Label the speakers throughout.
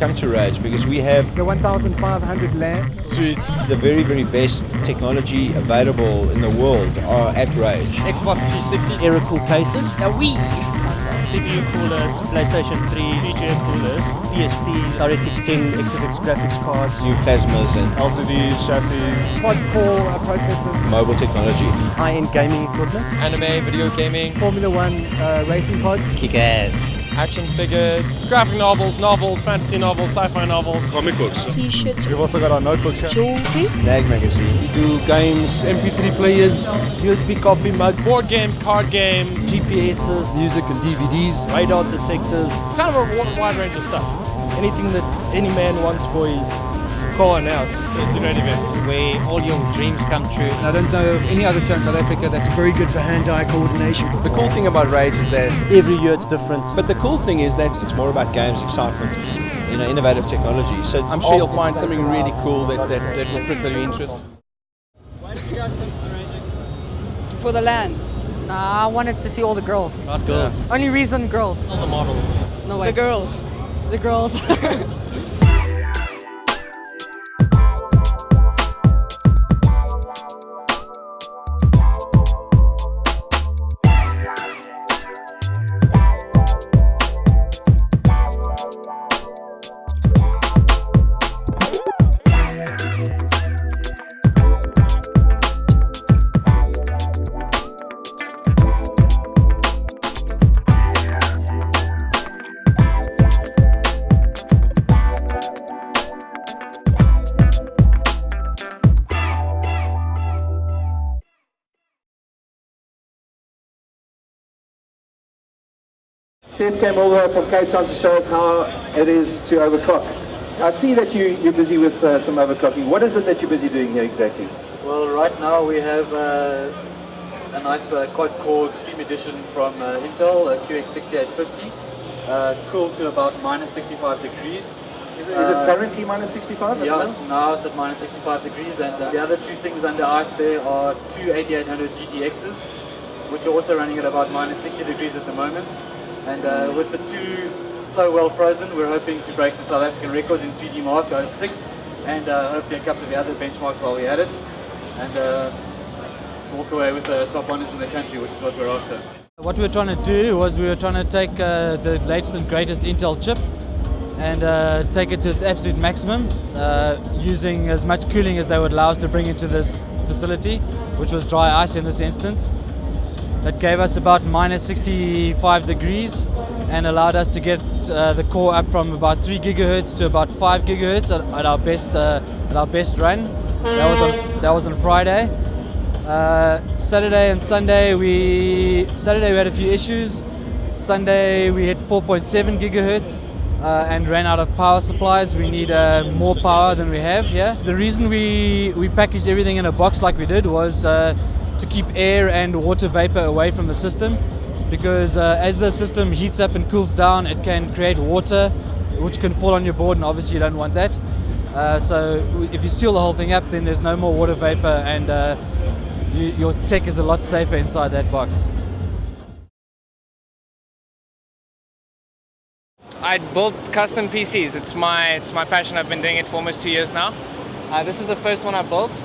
Speaker 1: Come to rAge because we have
Speaker 2: The 1,500 land.
Speaker 3: Sweet.
Speaker 1: the very, very best technology available in the world are at rAge.
Speaker 3: Xbox 360.
Speaker 4: Air cool cases,
Speaker 5: A Wii, CPU coolers,
Speaker 4: PlayStation 3,
Speaker 5: VGA coolers,
Speaker 4: PSP, DirectX 10, XFX graphics cards,
Speaker 1: New plasmas and
Speaker 3: LCDs, chassis.
Speaker 2: Quad-core processors.
Speaker 1: mobile technology.
Speaker 4: high-end gaming equipment.
Speaker 3: Anime, video gaming.
Speaker 2: Formula One racing pods.
Speaker 1: Kick-ass.
Speaker 3: Action figures. Graphic novels, fantasy novels, sci-fi novels. Comic books.
Speaker 6: T-shirts,
Speaker 3: We've also got our notebooks here.
Speaker 6: jewelry,
Speaker 1: Mag magazine.
Speaker 7: We do games, MP3 players,
Speaker 2: USB coffee mugs.
Speaker 3: Board games, card games.
Speaker 4: GPSs,
Speaker 7: music and DVDs.
Speaker 4: radar detectors,
Speaker 3: It's kind of a wide range of stuff.
Speaker 4: anything that any man wants for his car and house.
Speaker 3: It's an event.
Speaker 5: where all your dreams come true.
Speaker 7: And I don't know of any other show in South Africa that's very good for hand-eye coordination.
Speaker 8: The cool thing about rAge is that,
Speaker 4: Every year it's different.
Speaker 8: but the cool thing is that
Speaker 1: It's more about games, excitement, innovative technology. So
Speaker 8: I'm sure you'll find something really cool that will prickle your interest.
Speaker 9: For the land. Nah, I wanted to see all the girls.
Speaker 4: Not girls.
Speaker 9: Only reason, girls.
Speaker 4: All the models.
Speaker 9: No way.
Speaker 6: the girls.
Speaker 9: The girls.
Speaker 10: Seth came all the way from Cape Town to show us how it is to overclock. I see that you're busy with some overclocking. What is it that you're busy doing here exactly?
Speaker 11: Well, right now we have a nice quad-core Extreme Edition from Intel, a QX6850, cooled to about minus 65 degrees.
Speaker 10: Is it currently minus 65?
Speaker 11: Yes, now it's at minus 65 degrees, and the other two things under ice there are two 8800 GTXs, which are also running at about minus 60 degrees at the moment. And with the two so well frozen, we're hoping to break the South African records in 3D Mark 06 and hopefully a couple of the other benchmarks while we're at it, and walk away with the top honors in the country, which is what we're after.
Speaker 4: What we were trying to do was we were trying to take the latest and greatest Intel chip and take it to its absolute maximum, using as much cooling as they would allow us to bring into this facility, which was dry ice in this instance. That gave us about minus 65 degrees and allowed us to get the core up from about 3 gigahertz to about 5 gigahertz at our best run. That was on Friday. Saturday and Sunday we had a few issues. Sunday we hit 4.7 gigahertz and ran out of power supplies. We need more power than we have here. The reason we packaged everything in a box like we did was to keep air and water vapor away from the system, because as the system heats up and cools down, it can create water which can fall on your board, and obviously you don't want that. So if you seal the whole thing up, then there's no more water vapor, and your tech is a lot safer inside that box.
Speaker 5: I built custom PCs. It's my passion. I've been doing it for almost 2 years now. This is the first one I built.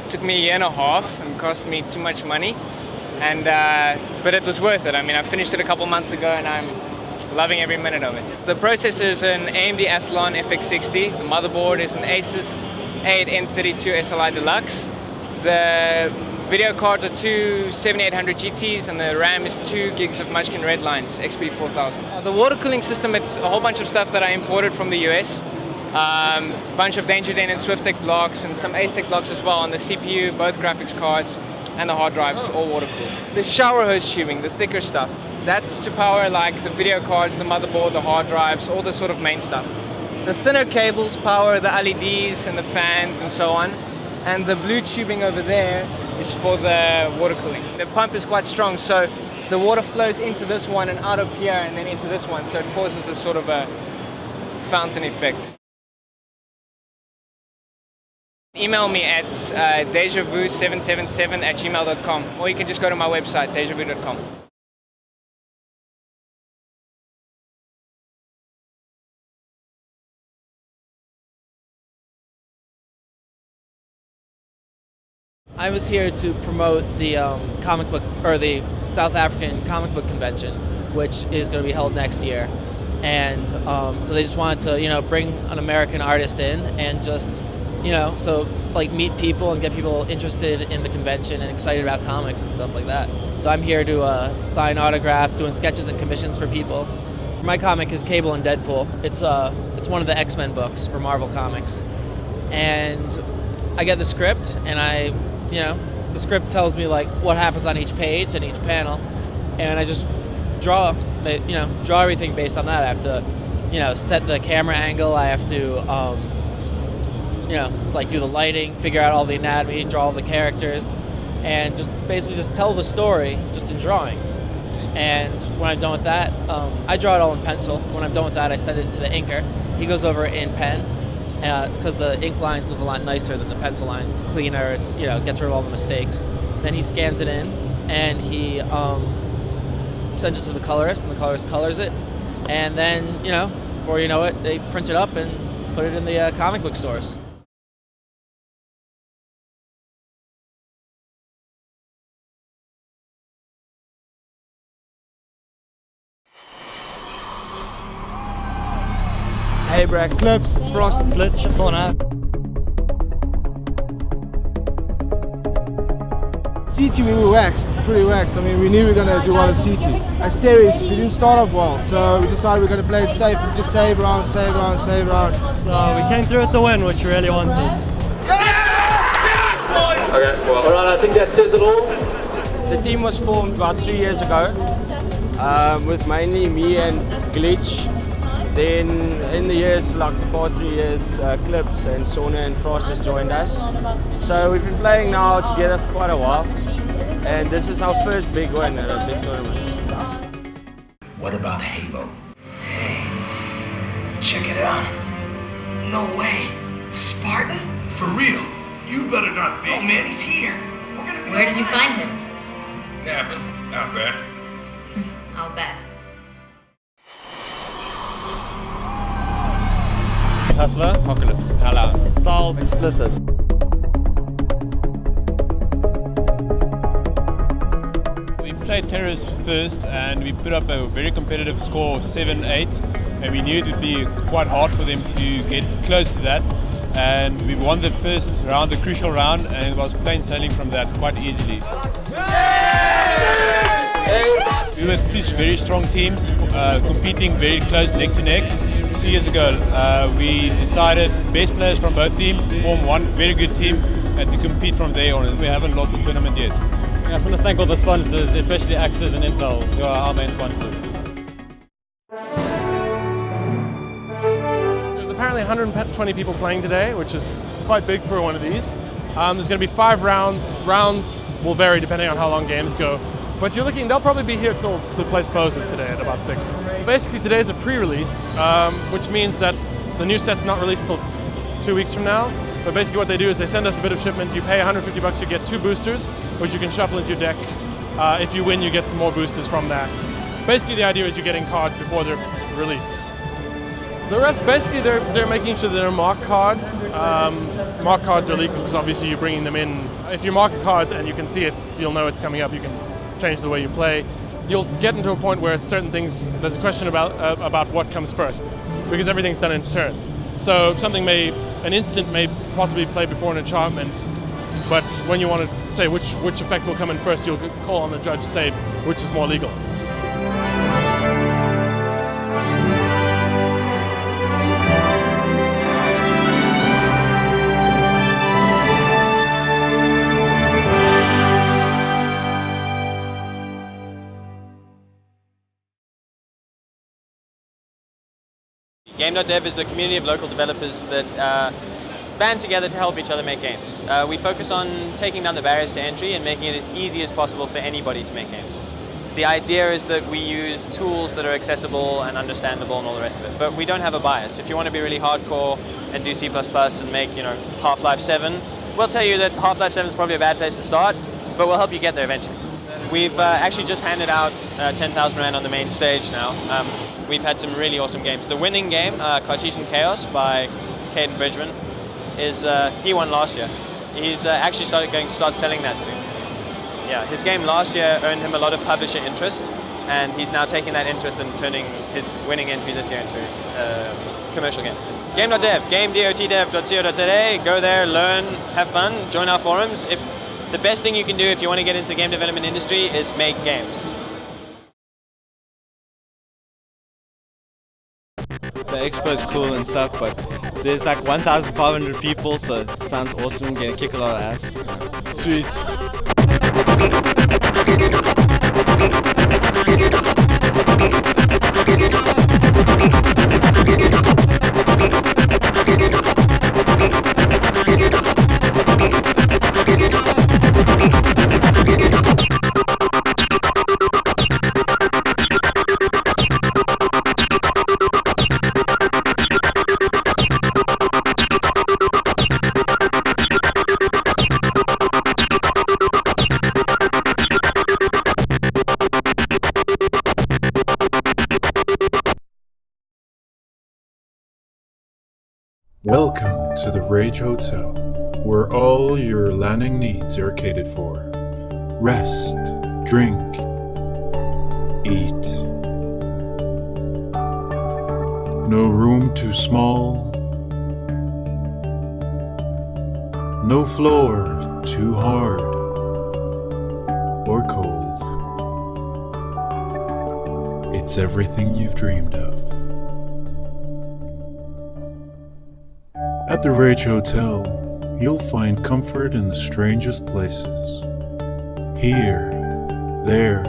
Speaker 5: It took me a year and a half and cost me too much money, and but it was worth it. I mean, I finished it a couple months ago and I'm loving every minute of it. The processor is an AMD Athlon FX60. The motherboard is an Asus A8N32 SLI Deluxe. The video cards are two 7800 GTs and the RAM is 2 gigs of Munchkin Redlines XP4000. The water cooling system, it's a whole bunch of stuff that I imported from the US. Bunch of Danger Den and SwiftTech blocks and some AceTech blocks as well on the CPU, both graphics cards and the hard drives, all water cooled. The shower hose tubing, the thicker stuff, that's to power like the video cards, the motherboard, the hard drives, all the sort of main stuff. The thinner cables power the LEDs and the fans and so on. And the blue tubing over there is for the water cooling. The pump is quite strong, so the water flows into this one and out of here and then into this one, so it causes a sort of a fountain effect. Email me at dejavu777@gmail.com, or you can just go to my website, dejavu.com.
Speaker 6: I was here to promote the comic book, or the South African comic book convention, which is going to be held next year. And so they just wanted to, bring an American artist in and just, so like meet people and get people interested in the convention and excited about comics and stuff like that. So I'm here to sign autographs, doing sketches and commissions for people. My comic is Cable and Deadpool. It's one of the X-Men books for Marvel Comics. And I get the script, and the script tells me like what happens on each page and each panel, and I just draw everything based on that. I have to, set the camera angle. I have to, do the lighting, figure out all the anatomy, draw all the characters, and just basically just tell the story just in drawings. And when I'm done with that, I draw it all in pencil. When I'm done with that, I send it to the inker. He goes over it in pen, because the ink lines look a lot nicer than the pencil lines. It's cleaner. It's gets rid of all the mistakes. Then he scans it in, and he sends it to the colorist, and the colorist colors it. And then before you know it, they print it up and put it in the comic book stores.
Speaker 12: Abrax, Clips, Frost, Blitz, Sona.
Speaker 13: CT we were waxed, pretty waxed. I mean, we knew we were going to do well at CT. Asterisk, we didn't start off well, so we decided we were going to play it safe and just save round.
Speaker 12: So we came through with the win, which we really wanted.
Speaker 14: Okay, well. Alright, I think that says it all.
Speaker 15: The team was formed about 3 years ago, with mainly me and Glitch. Then in the years, like the past 3 years, Clips and Sona and Frost has joined us. So we've been playing now together for quite a while, and this is our first big win at a big tournament.
Speaker 16: What about Halo? Hey, check it out. No way. A Spartan? For real? You better not be. Oh man, he's here. We're gonna be.
Speaker 17: Where did you find him?
Speaker 16: Napping. Out back.
Speaker 17: I'll bet.
Speaker 3: Hustler, Apocalypse, Halal,
Speaker 12: Style,
Speaker 1: Explicit.
Speaker 3: We played Terrorists first, and we put up a very competitive score of 7-8, and we knew it would be quite hard for them to get close to that. And we won the first round, the crucial round, and it was plain sailing from that quite easily. We were two very strong teams, competing very close neck to neck. 2 years ago, we decided best players from both teams to form one very good team and to compete from there on. And we haven't lost the tournament yet.
Speaker 12: I just want to thank all the sponsors, especially Axis and Intel, who are our main sponsors.
Speaker 3: There's apparently 120 people playing today, which is quite big for one of these. There's going to be 5 rounds. Rounds will vary depending on how long games go. But you're looking, they'll probably be here till the place closes today at about 6. Basically today is a pre-release, which means that the new set's not released till 2 weeks from now. But basically what they do is they send us a bit of shipment, you pay $150, you get 2 boosters, which you can shuffle into your deck. If you win, you get some more boosters from that. Basically the idea is you're getting cards before they're released. The rest, basically they're making sure they're marked cards. Marked cards are legal because obviously you're bringing them in. If you mark a card and you can see it, you'll know it's coming up, you can change the way you play. You'll get into a point where certain things, there's a question about what comes first, because everything's done in turns. So an instant may possibly play before an enchantment, but when you want to say which effect will come in first, you'll call on the judge to say which is more legal.
Speaker 18: Game.dev is a community of local developers that band together to help each other make games. We focus on taking down the barriers to entry and making it as easy as possible for anybody to make games. The idea is that we use tools that are accessible and understandable and all the rest of it, but we don't have a bias. If you want to be really hardcore and do C++ and make, Half-Life 7, we'll tell you that Half-Life 7 is probably a bad place to start, but we'll help you get there eventually. We've actually just handed out 10,000 Rand on the main stage now. We've had some really awesome games. The winning game, Cartesian Chaos by Caden Bridgman, he won last year. he's actually going to start selling that soon. Yeah, his game last year earned him a lot of publisher interest, and he's now taking that interest and turning his winning entry this year into a commercial game. Game.dev, game.dev.co.za. Go there, learn, have fun, join our forums. If the best thing you can do if you want to get into the game development industry is make games.
Speaker 1: The expo is cool and stuff, but there's like 1,500 people, so it sounds awesome. Gonna kick a lot of ass. Sweet.
Speaker 19: Welcome to the rAge Hotel, where all your landing needs are catered for. Rest, drink, eat. No room too small. No floor too hard or cold. It's everything you've dreamed of. At the rAge Hotel, you'll find comfort in the strangest places. Here, there,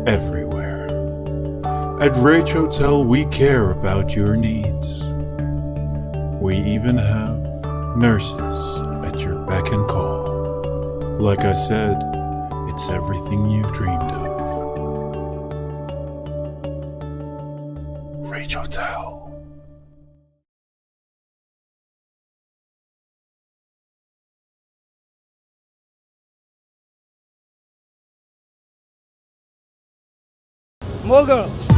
Speaker 19: everywhere. At rAge Hotel, we care about your needs. We even have nurses at your beck and call. Like I said, it's everything you've dreamed of. rAge Hotel.
Speaker 7: More girls.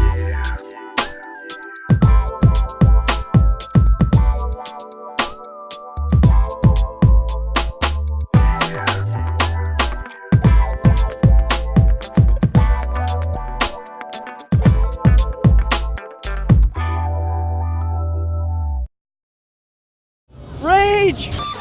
Speaker 7: rAge!